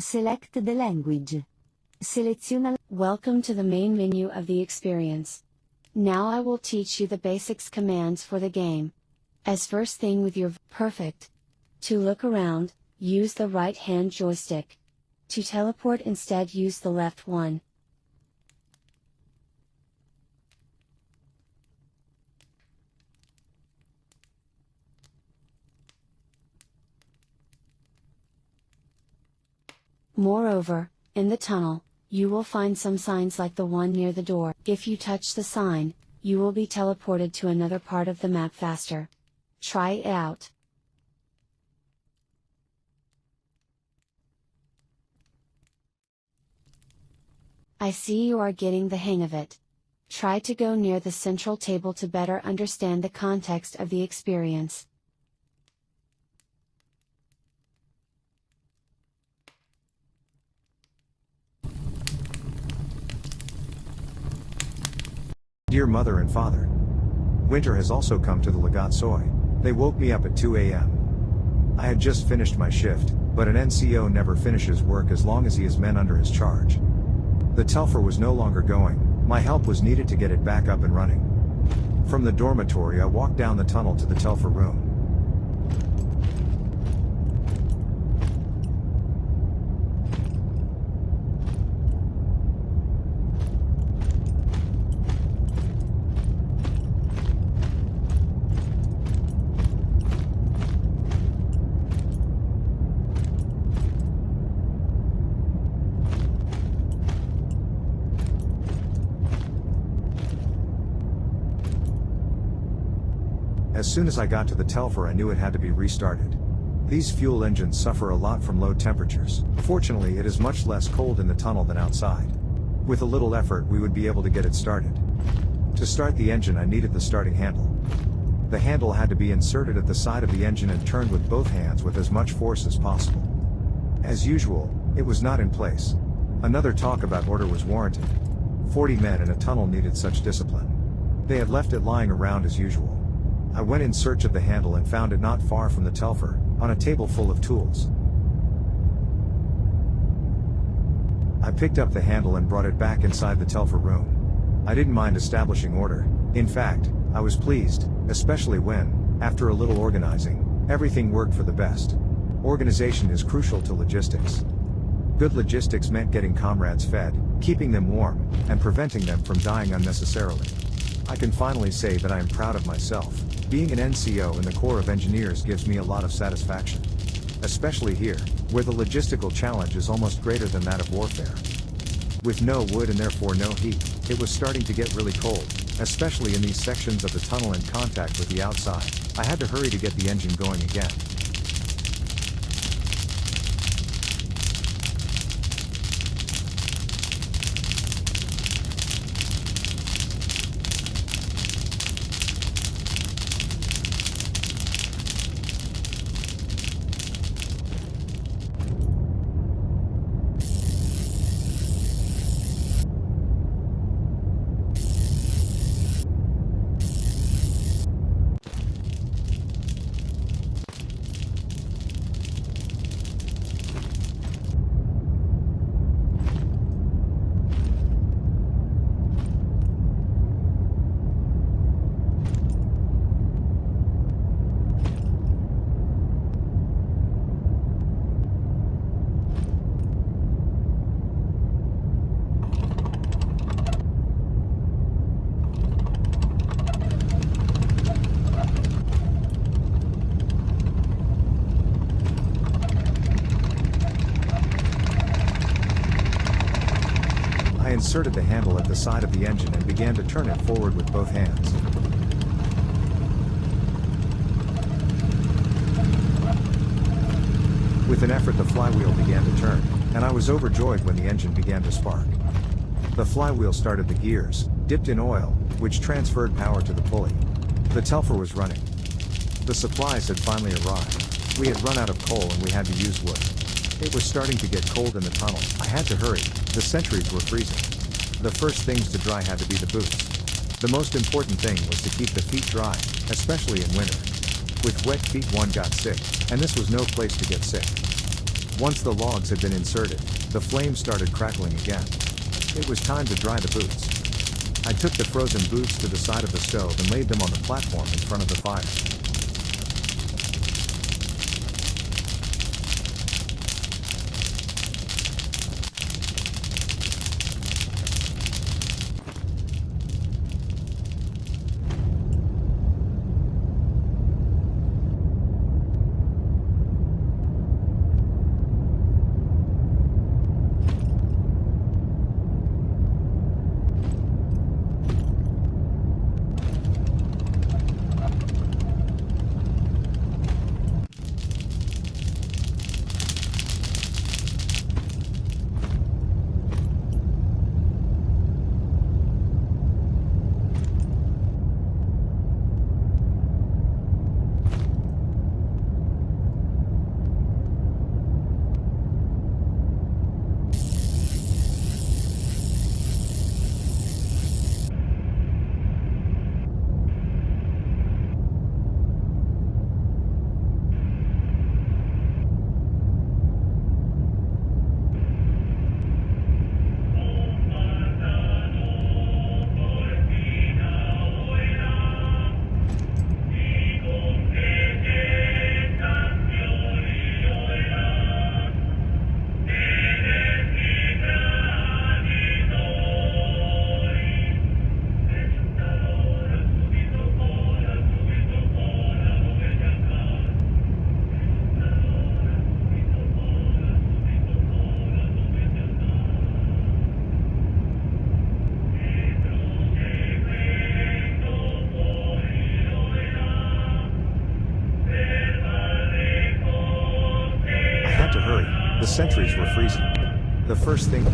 Select the language. Seleziona. Welcome to the main menu of the experience. Now I will teach you the basics commands for the game. As first thing with your perfect. To look around, use the right hand joystick. To teleport instead use the left one. Moreover, in the tunnel, you will find some signs like the one near the door. If you touch the sign, you will be teleported to another part of the map faster. Try it out. I see you are getting the hang of it. Try to go near the central table to better understand the context of the experience. Dear mother and father. Winter has also come to the Lagazuoi. They woke me up at 2 a.m. I had just finished my shift, but an NCO never finishes work as long as he has men under his charge. The Telfer was no longer going, my help was needed to get it back up and running. From the dormitory I walked down the tunnel to the Telfer room. As soon as I got to the Telfer I knew it had to be restarted. These fuel engines suffer a lot from low temperatures. Fortunately it is much less cold in the tunnel than outside. With a little effort we would be able to get it started. To start the engine I needed the starting handle. The handle had to be inserted at the side of the engine and turned with both hands with as much force as possible. As usual, it was not in place. Another talk about order was warranted. 40 men in a tunnel needed such discipline. They had left it lying around as usual. I went in search of the handle and found it not far from the Telfer, on a table full of tools. I picked up the handle and brought it back inside the Telfer room. I didn't mind establishing order. In fact, I was pleased, especially when, after a little organizing, everything worked for the best. Organization is crucial to logistics. Good logistics meant getting comrades fed, keeping them warm, and preventing them from dying unnecessarily. I can finally say that I am proud of myself. Being an NCO in the Corps of Engineers gives me a lot of satisfaction. Especially here, where the logistical challenge is almost greater than that of warfare. With no wood and therefore no heat, it was starting to get really cold, especially in these sections of the tunnel in contact with the outside. I had to hurry to get the engine going again. I inserted the handle at the side of the engine and began to turn it forward with both hands. With an effort the flywheel began to turn, and I was overjoyed when the engine began to spark. The flywheel started the gears, dipped in oil, which transferred power to the pulley. The Telfer was running. The supplies had finally arrived. We had run out of coal and we had to use wood. It was starting to get cold in the tunnel. I had to hurry. The sentries were freezing. The first things to dry had to be the boots. The most important thing was to keep the feet dry, especially in winter. With wet feet one got sick, and this was no place to get sick. Once the logs had been inserted, the flames started crackling again. It was time to dry the boots. I took the frozen boots to the side of the stove and laid them on the platform in front of the fire. I had to hurry, the sentries were freezing. The first thing